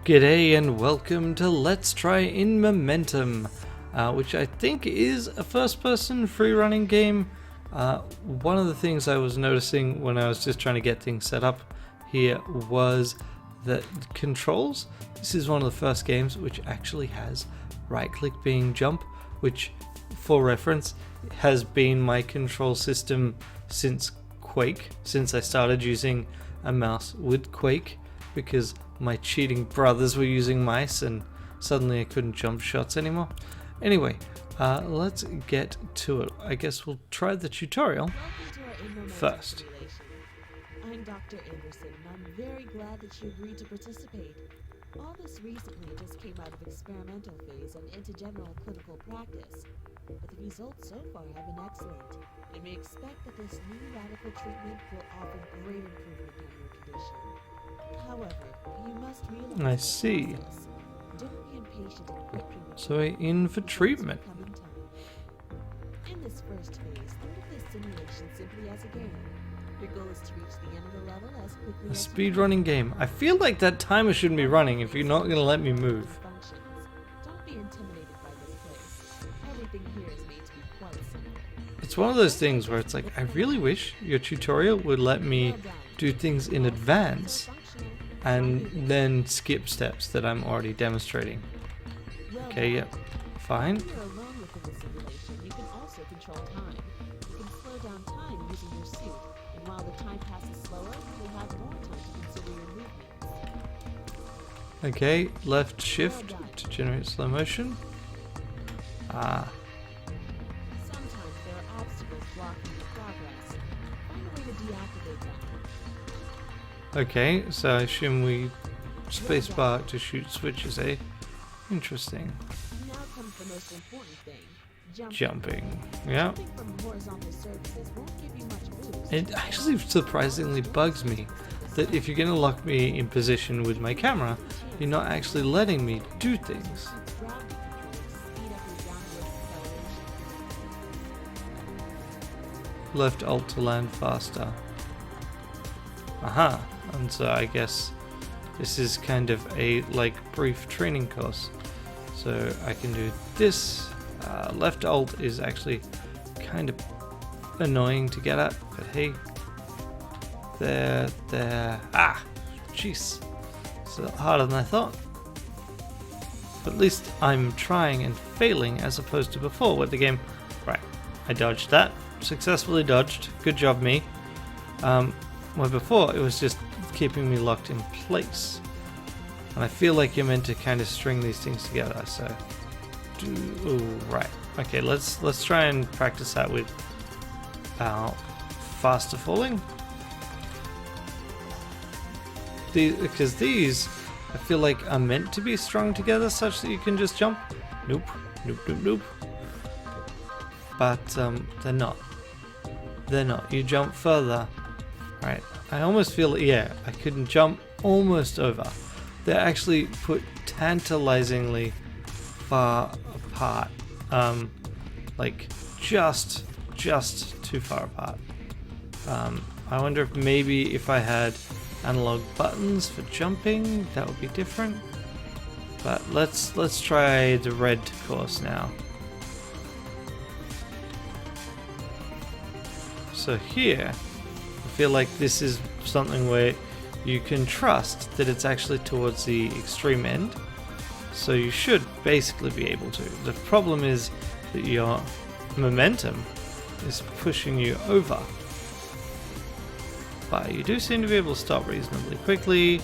G'day and welcome to Let's Try inMomentum, which I think is a first-person free-running game. One of the things I was noticing when I was just trying to get things set up here was that controls. This is one of the first games which actually has right-click being jump, which, for reference, has been my control system since Quake, since I started using a mouse with Quake, because my cheating brothers were using mice and suddenly I couldn't jump shots anymore. Anyway, let's get to it. I guess we'll try the tutorial first. I'm Dr. Anderson, and I'm very glad that you agreed to participate. All this recently just came out of experimental phase and into general clinical practice, but the results so far have been excellent, and we expect that this new radical treatment will offer great improvement in your condition. However, you must realize I see. Don't be impatient and quick treatment. So we're in for treatment. In this first phase, think of this simulation simply as a game. Your goal is to reach the end of the level as quickly A as speedrunning game. I feel like that timer shouldn't be running if you're not going to let me move. functions. Don't be intimidated by this place. Everything here is made to be quite simple. It's one of those things where it's like, I really wish your tutorial would let me do things in advance and then skip steps that I'm already demonstrating. Okay, yep, fine. When you're alone within the simulation, you can also control time. You can slow down time using your suit, and while the time passes slower, you'll have more time to consider your movements. Okay, left shift to generate slow motion. Sometimes there are obstacles blocking your progress. Find a way to deactivate them. Okay, so I assume we spacebar to shoot switches, eh? Interesting. Now comes the most important thing. Jumping. Yeah. Jumping from horizontal surfaces won't give you much boost. It actually surprisingly bugs me that if you're going to lock me in position with my camera, you're not actually letting me do things. Gravity control to speed up your downward acceleration. Left alt to land faster. Aha. And so I guess this is kind of a brief training course. So I can do this. Left alt is actually kind of annoying to get at, but hey, there. Ah, jeez, it's a lot harder than I thought. But at least I'm trying and failing as opposed to before with the game. Right, I dodged that, successfully dodged. Good job, me. Where before it was just keeping me locked in place, and I feel like you're meant to kind of string these things together. So, right, okay, let's try and practice that with faster falling. Because these I feel like are meant to be strung together such that you can just jump. Nope. But they're not. You jump further. Right, I almost feel, yeah, I couldn't jump almost over. They're actually put tantalizingly far apart. Like just too far apart. I wonder if maybe if I had analog buttons for jumping, that would be different. But let's try the red course now. So here, I feel like this is something where you can trust that it's actually towards the extreme end, so you should basically be able to. The problem is that your momentum is pushing you over, but you do seem to be able to stop reasonably quickly,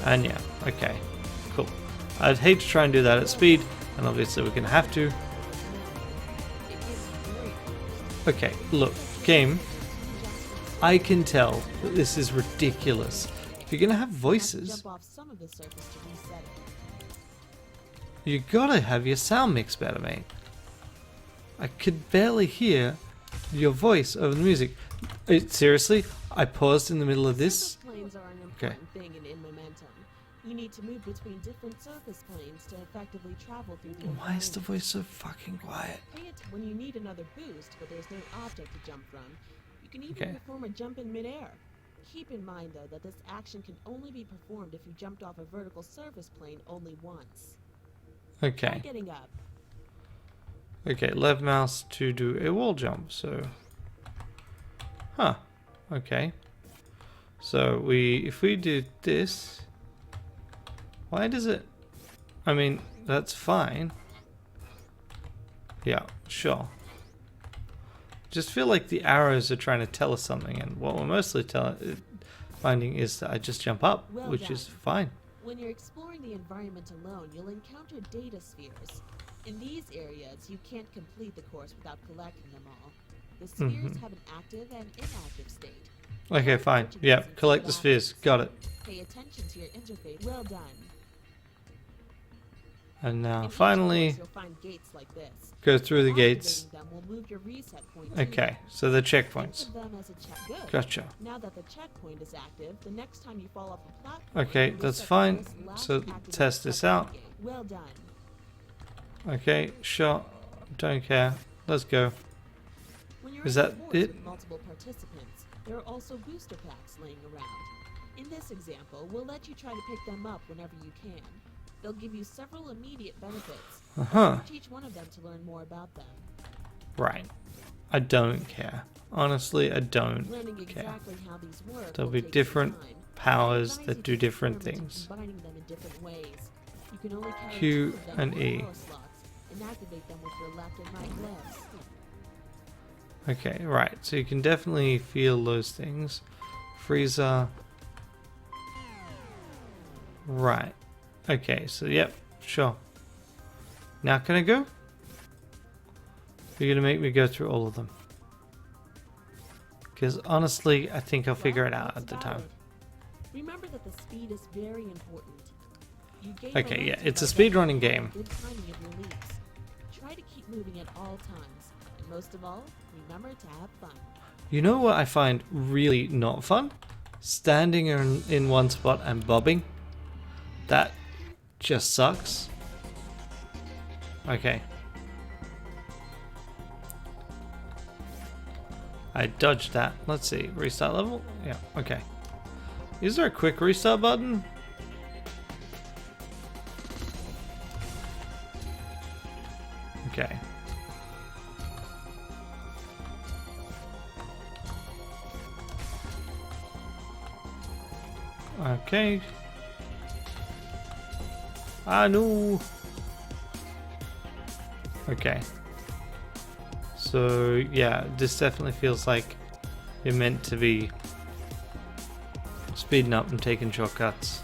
and yeah, okay, cool. I'd hate to try and do that at speed, and obviously we're going to have to. Okay, look, game, I can tell that this is ridiculous. If you're gonna have voices, Jump off some of the surface to reset it. you gotta have your sound mix better, mate. I could barely hear your voice over the music. Seriously, I paused in the middle of this. Surface planes are an Okay. important thing in inMomentum. You need to move between different surface planes to effectively travel through the Why is the environment. voice so fucking quiet? Pay it when you need another boost, but there's no object to jump from. You can even Okay. perform a jump in midair. Keep in mind, though, that this action can only be performed if you jumped off a vertical surface plane only once. Try Okay. getting up. Okay, left mouse to do a wall jump, so... Huh. Okay. So if we do this... Why does it... I mean, that's fine. Yeah, sure. Just feel like the arrows are trying to tell us something, and what we're mostly finding is that I just jump up, Well which done. is fine. When you're exploring the environment alone, you'll encounter data spheres. In these areas, you can't complete the course without collecting them all. The spheres have an active and inactive state. Okay, fine. Yeah, collect the spheres. Got it. Pay attention to your interface. Well done. And now, In each finally, course, you'll find gates like this. go through the gates. Activating them will move your reset point to Okay, them. so the Think checkpoints. of them as a Good. Gotcha. Now that the checkpoint is active, the next time you fall off a platform, Okay, you'll that's reset fine. this last So activated test this checkpoint out. gate. Well done. Okay, sure. Don't care. Let's go. When you're Is in a that course it? with multiple participants, there are also booster packs laying around. In this example, we'll let you try to pick them up whenever you can. They'll give you several immediate benefits. Uh-huh. Search each one of them to learn more about them. Right. I don't care. Honestly, I don't Learning care. exactly how these work There'll will be take some different time. powers I advise that you do to different experiment in things. Combining them in different ways. You can only carry Q two of them and in E. power slots and activate them with your left and right gloves. Okay, right. So you can definitely feel those things. Freezer. Right. Okay, so yep, sure. Now can I go? You're gonna make me go through all of them. Because honestly, I think I'll figure it out That's at the about time. it. Remember that the speed is very important. You gain Okay, yeah, momentum it's a by speedrunning getting game. good timing of your leaps. Try to keep moving at all times, and most of all, remember to have fun. You know what I find really not fun? Standing in one spot and bobbing. That just sucks. Okay. I dodged that. Let's see. Restart level? Yeah, okay. Is there a quick restart button? Okay. Okay. Ah, no. Okay. So, yeah, this definitely feels like you're meant to be speeding up and taking shortcuts.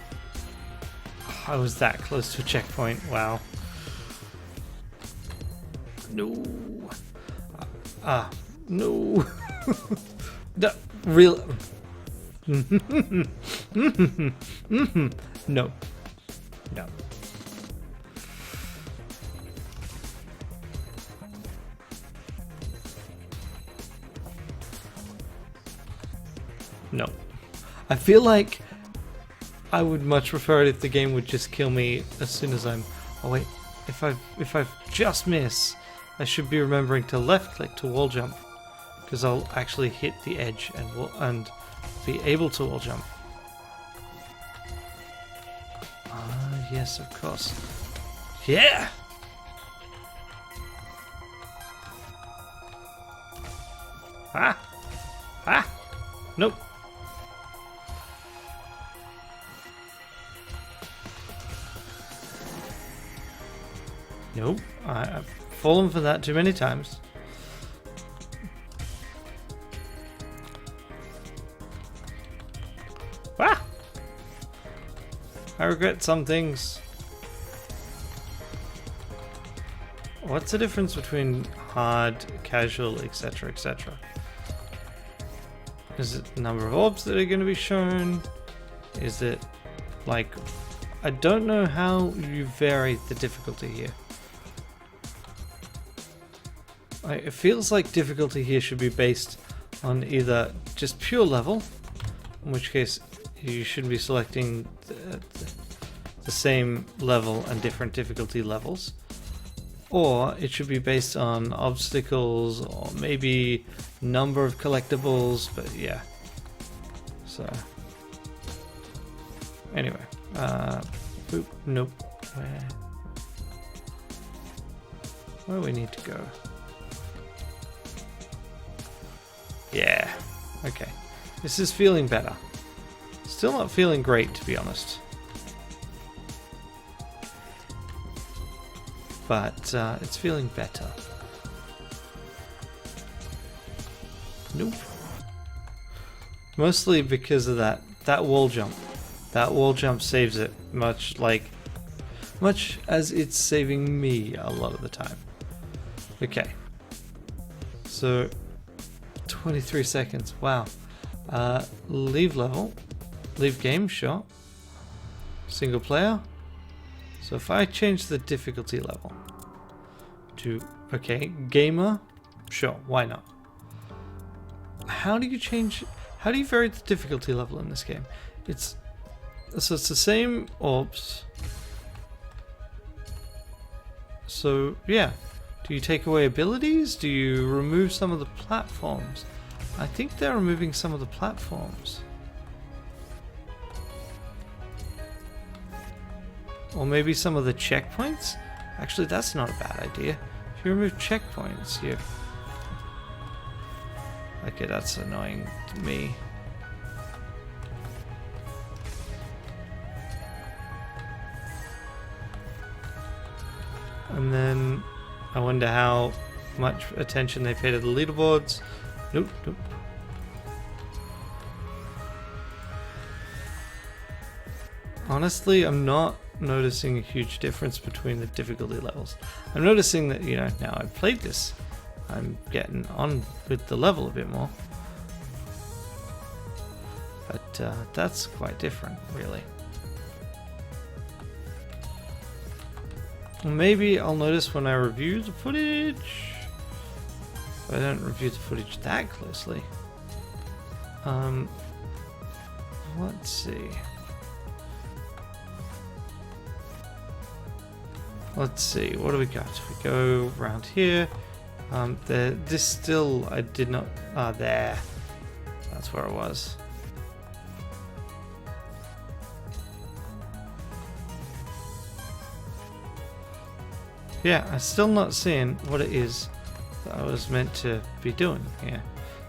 I was that close to a checkpoint. Wow. No. No. No. Real. No. No. No. I feel like I would much prefer it if the game would just kill me as soon as I'm... Oh wait, if I just miss, I should be remembering to left click to wall jump, because I'll actually hit the edge and be able to wall jump. Ah, yes, of course. Yeah! Ah! Ah! Nope. Nope. I've fallen for that too many times. Ah! I regret some things. What's the difference between hard, casual, etc., etc.? Is it the number of orbs that are going to be shown? Is it like... I don't know how you vary the difficulty here. It feels like difficulty here should be based on either just pure level, in which case you should be selecting the same level and different difficulty levels, or it should be based on obstacles or maybe number of collectibles, but yeah. So anyway, boop, nope. Where do we need to go? Yeah, okay. This is feeling better. Still not feeling great, to be honest. But it's feeling better. Nope. Mostly because of that wall jump. That wall jump saves it much as it's saving me a lot of the time. Okay. So 23 seconds. Wow. Leave level. Leave game, sure. Single player. So if I change the difficulty level to, okay, gamer, sure, why not? How do you vary the difficulty level in this game? It's the same orbs. So yeah, do you take away abilities? Do you remove some of the platforms? I think they're removing some of the platforms. Or maybe some of the checkpoints? Actually, that's not a bad idea. If you remove checkpoints, you... Okay, that's annoying to me. And then I wonder how much attention they pay to the leaderboards. Nope, nope. Honestly, I'm not noticing a huge difference between the difficulty levels. I'm noticing that, you know, now I've played this, I'm getting on with the level a bit more. But that's quite different, really. Maybe I'll notice when I review the footage. I don't review the footage that closely. Let's see. Let's see, what do we got? We go around here. This still, I did not, there. That's where it was. Yeah, I'm still not seeing what it is that I was meant to be doing here.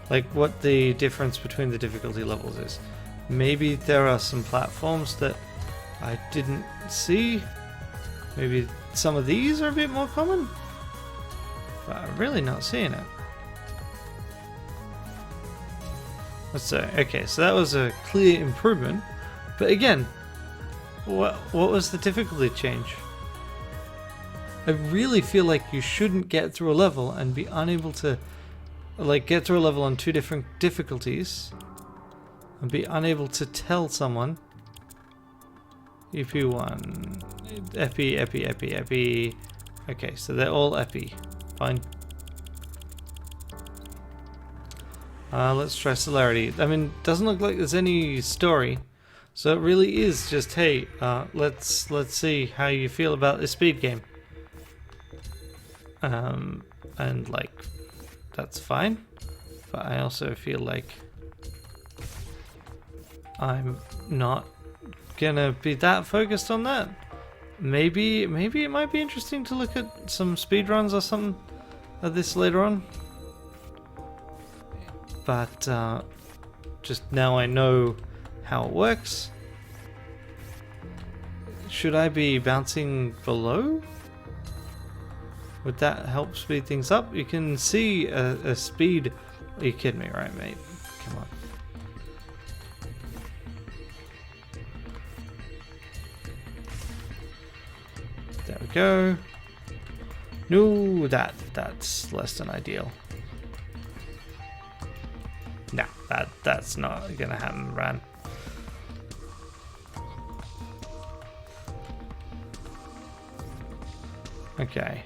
Like what the difference between the difficulty levels is. Maybe there are some platforms that I didn't see. Maybe some of these are a bit more common. But I'm really not seeing it. Let's say, okay, so that was a clear improvement. But again, what was the difficulty change? I really feel like you shouldn't get through a level and be unable to, like, get through a level on 2 different difficulties and be unable to tell someone EP1, epi. Okay, so they're all epi. Fine. Let's try celerity. I mean, doesn't look like there's any story, so it really is just, hey, let's see how you feel about this speed game. And like, that's fine, but I also feel like I'm not gonna be that focused on that. Maybe it might be interesting to look at some speedruns or something of this later on. But just now I know how it works. Should I be bouncing below? Would that help speed things up? You can see a speed. Are you kidding me, right, mate? Come on. There we go. No, that's less than ideal. No, that's not gonna happen, Ran. Okay.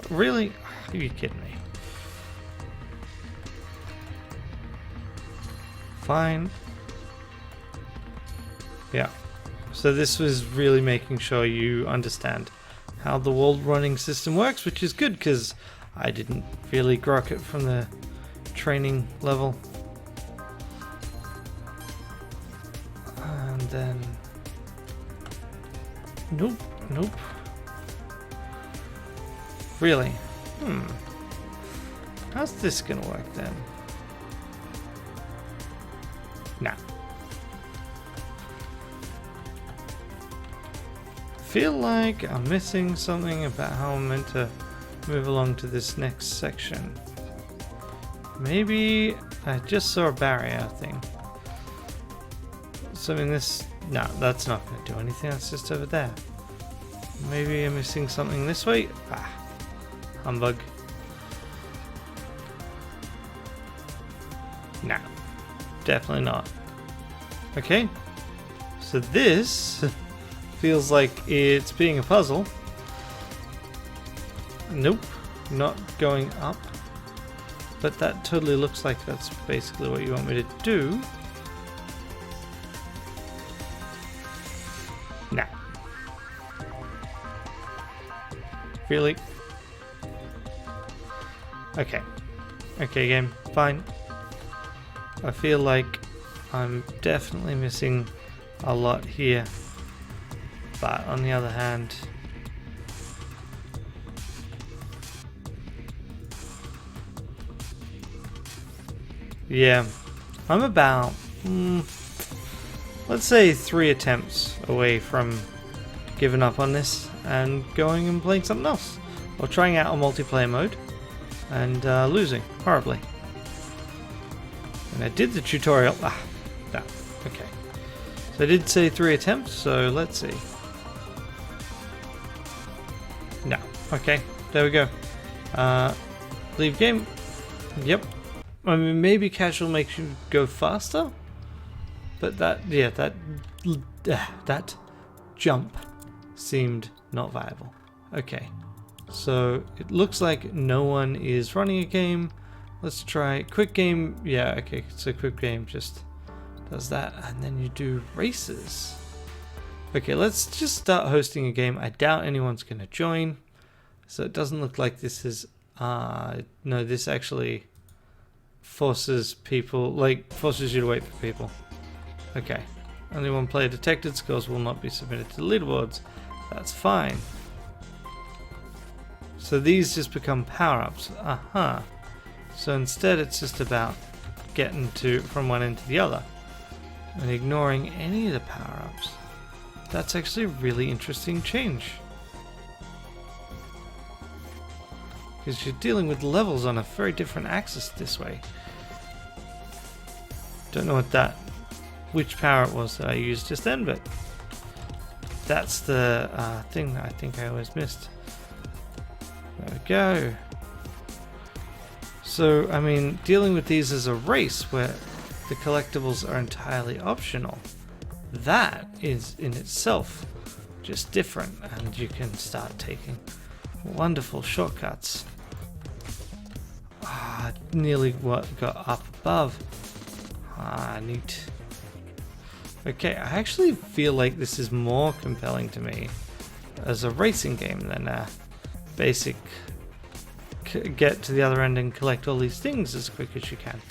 Really? Are you kidding me? Fine. Yeah. So this was really making sure you understand how the wall running system works, which is good because I didn't really grok it from the training level. And then... Nope, nope. Really? How's this gonna work then? Nah. Feel like I'm missing something about how I'm meant to move along to this next section. Maybe I just saw a barrier thing. Something this... No, that's not going to do anything. That's just over there. Maybe I'm missing something this way. Ah, humbug. No, definitely not. Okay, so this feels like it's being a puzzle. Nope, not going up. But that totally looks like that's basically what you want me to do. Nah. Really? Okay. Okay, game. Fine. I feel like I'm definitely missing a lot here. But on the other hand... Yeah, I'm about, let's say 3 attempts away from giving up on this and going and playing something else. Or trying out a multiplayer mode and losing horribly. And I did the tutorial. No, okay. So I did say 3 attempts, so let's see. No, okay, there we go. Leave game. Yep. I mean, maybe casual makes you go faster, but that jump seemed not viable. Okay, so it looks like no one is running a game. Let's try quick game. Yeah, okay, so quick game just does that, and then you do races. Okay, let's just start hosting a game. I doubt anyone's gonna join, so it doesn't look like this is no, this actually forces people, like, forces you to wait for people. Okay. Only one player detected. Scores will not be submitted to the leaderboards. That's fine. So these just become power-ups. Aha. So instead it's just about getting from one end to the other and ignoring any of the power-ups. That's actually a really interesting change. Because you're dealing with levels on a very different axis this way. Don't know which power it was that I used just then, but that's the thing that I think I always missed. There we go. So, I mean, dealing with these as a race where the collectibles are entirely optional, that is in itself just different, and you can start taking wonderful shortcuts. Nearly got up above. Neat. Okay, I actually feel like this is more compelling to me as a racing game than a basic get to the other end and collect all these things as quick as you can,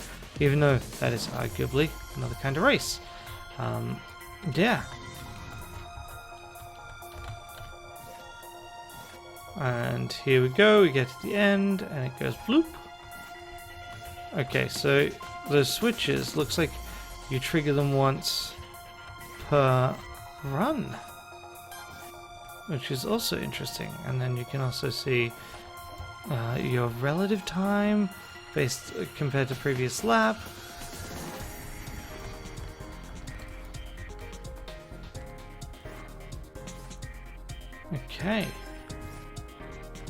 even though that is arguably another kind of race. Yeah. And here we go, we get to the end and it goes bloop. Okay, so those switches, looks like you trigger them once per run, which is also interesting. And then you can also see your relative time based compared to previous lap.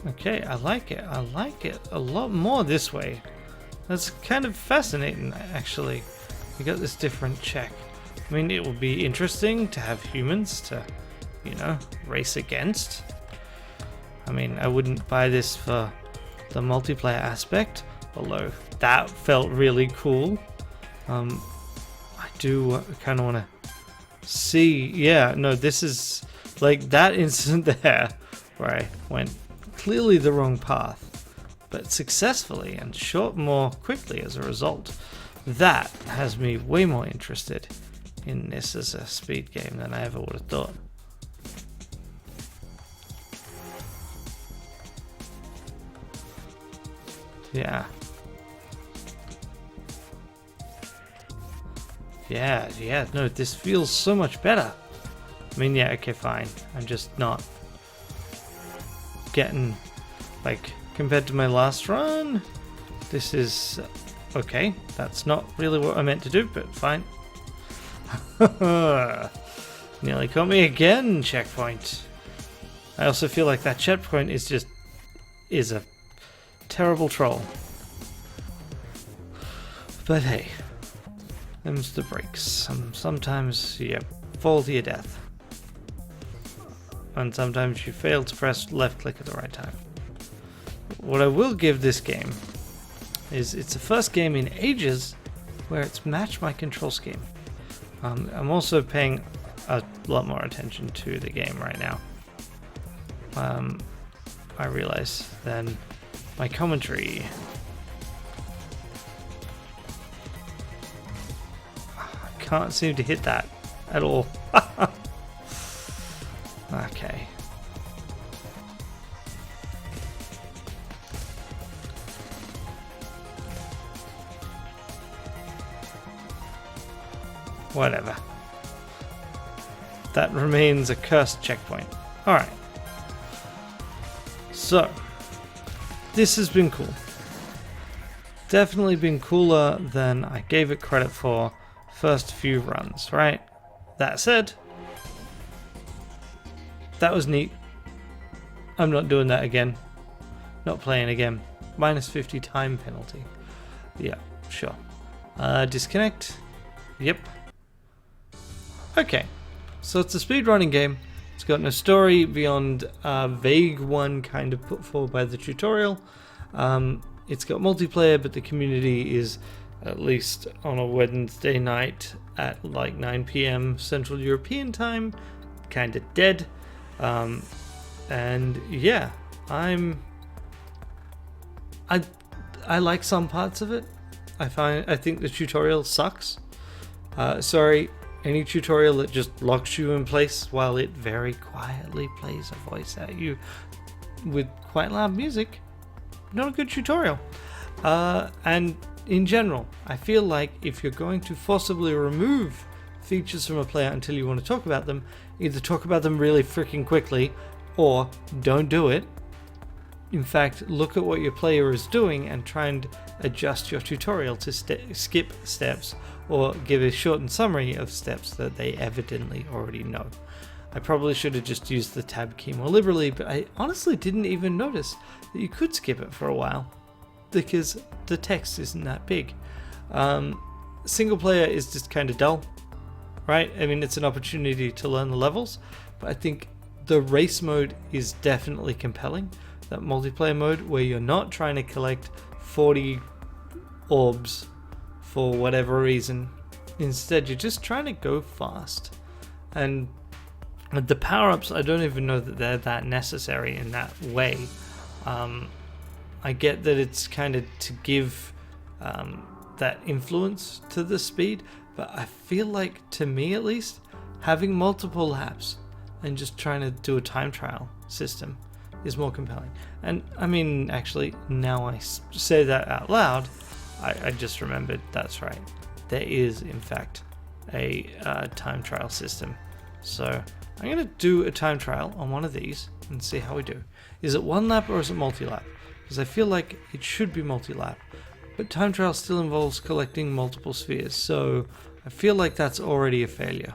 Okay, I like it. I like it a lot more this way. That's kind of fascinating, actually. You got this different check. I mean, it would be interesting to have humans to, you know, race against. I mean, I wouldn't buy this for the multiplayer aspect, although that felt really cool. I do kind of want to see. Yeah, no, this is like that incident there where I went clearly the wrong path. but successfully and short more quickly as a result. That has me way more interested in this as a speed game than I ever would have thought. Yeah. Yeah, no, this feels so much better. I mean, yeah, okay, fine. I'm just not getting, like, compared to my last run, this is okay. That's not really what I meant to do, but fine. Nearly caught me again, checkpoint. I also feel like that checkpoint is a terrible troll. But hey, them's the breaks. Sometimes you fall to your death. And sometimes you fail to press left click at the right time. What I will give this game is it's the first game in ages where it's matched my control scheme. I'm also paying a lot more attention to the game right now. I realize than my commentary. I can't seem to hit that at all. Okay. Whatever. That remains a cursed checkpoint. Alright. So, this has been cool. Definitely been cooler than I gave it credit for first few runs, right? That said, that was neat. I'm not doing that again. Not playing again. Minus 50 time penalty. Yeah, sure. Disconnect. Yep. Okay. So it's a speedrunning game. It's got no story beyond a vague one kind of put forward by the tutorial. It's got multiplayer, but the community is, at least on a Wednesday night at like 9 PM Central European time, kind of dead. And yeah, I like some parts of it. I think the tutorial sucks. Sorry, any tutorial that just locks you in place while it very quietly plays a voice at you with quite loud music, not a good tutorial. And in general, I feel like if you're going to forcibly remove features from a player until you want to talk about them, either talk about them really freaking quickly or don't do it. In fact, look at what your player is doing and try and adjust your tutorial to skip steps or give a shortened summary of steps that they evidently already know. I probably should have just used the tab key more liberally, but I honestly didn't even notice that you could skip it for a while because the text isn't that big. Single player is just kind of dull, right? I mean, it's an opportunity to learn the levels, but I think the race mode is definitely compelling. That multiplayer mode where you're not trying to collect 40 orbs for whatever reason. Instead, you're just trying to go fast. And the power-ups, I don't even know that they're that necessary in that way. I get that it's kind of to give that influence to the speed, but I feel like, to me at least, having multiple laps and just trying to do a time trial system is more compelling. And I mean, actually, now I say that out loud, I just remembered that's right. There is, in fact, a time trial system. So I'm going to do a time trial on one of these and see how we do. Is it one lap or is it multi-lap? Because I feel like it should be multi-lap. But time trial still involves collecting multiple spheres, so I feel like that's already a failure.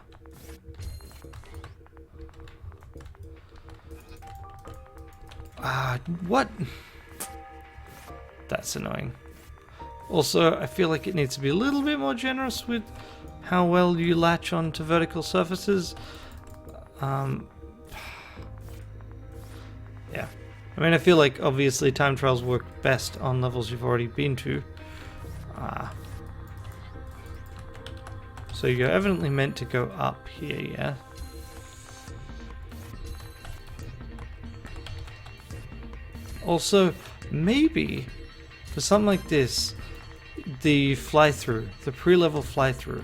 What? That's annoying. Also, I feel like it needs to be a little bit more generous with how well you latch onto vertical surfaces. Yeah. I mean, I feel like obviously time trials work best on levels you've already been to. So you're evidently meant to go up here, yeah? Also, maybe for something like this, the fly-through, the pre-level fly-through,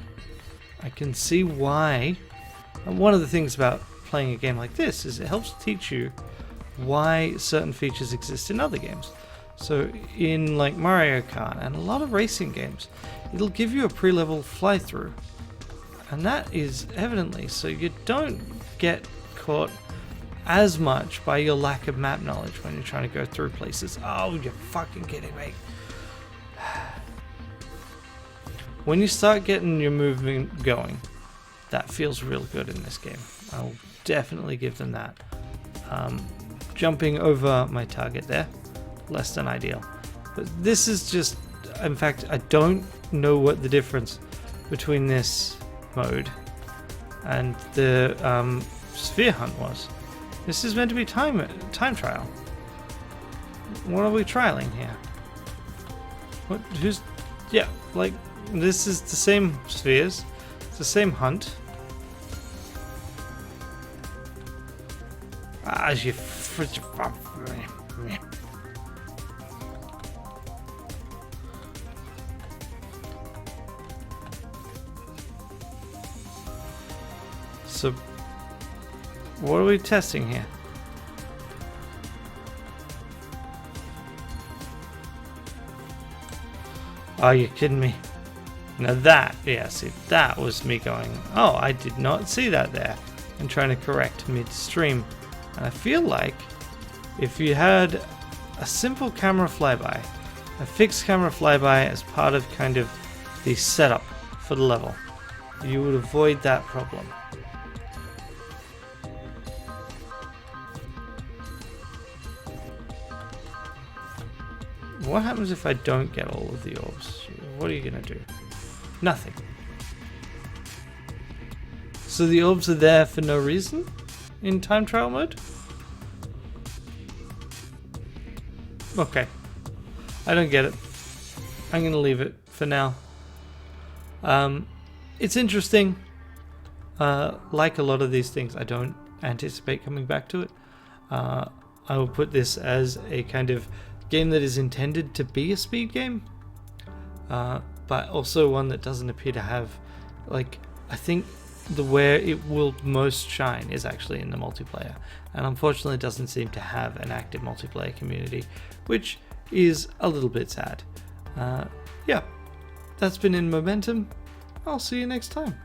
I can see why. And one of the things about playing a game like this is it helps teach you why certain features exist in other games. So in like Mario Kart and a lot of racing games, it'll give you a pre-level fly-through, and that is evidently so you don't get caught as much by your lack of map knowledge when you're trying to go through places. Oh, you're fucking kidding me. When you start getting your movement going, that feels real good in this game. I'll definitely give them that. Jumping over my target there, less than ideal. But this is just, in fact, I don't know what the difference between this mode and the sphere hunt was. This is meant to be time trial. What are we trialing here? What? Who's? Yeah, like this is the same spheres. It's the same hunt. As you. So, what are we testing here? Are you kidding me? Now that, yeah, see, that was me going, oh, I did not see that there, and trying to correct midstream. And I feel like if you had a simple camera flyby, a fixed camera flyby as part of kind of the setup for the level, you would avoid that problem. What happens if I don't get all of the orbs? What are you gonna do? Nothing. So the orbs are there for no reason in time trial mode? Okay. I don't get it. I'm gonna leave it for now. It's interesting. Like a lot of these things, I don't anticipate coming back to it. I will put this as a kind of game that is intended to be a speed game, but also one that doesn't appear to have, like, I think where it will most shine is actually in the multiplayer, and unfortunately it doesn't seem to have an active multiplayer community, which is a little bit sad. Yeah, that's been inMomentum. I'll see you next time.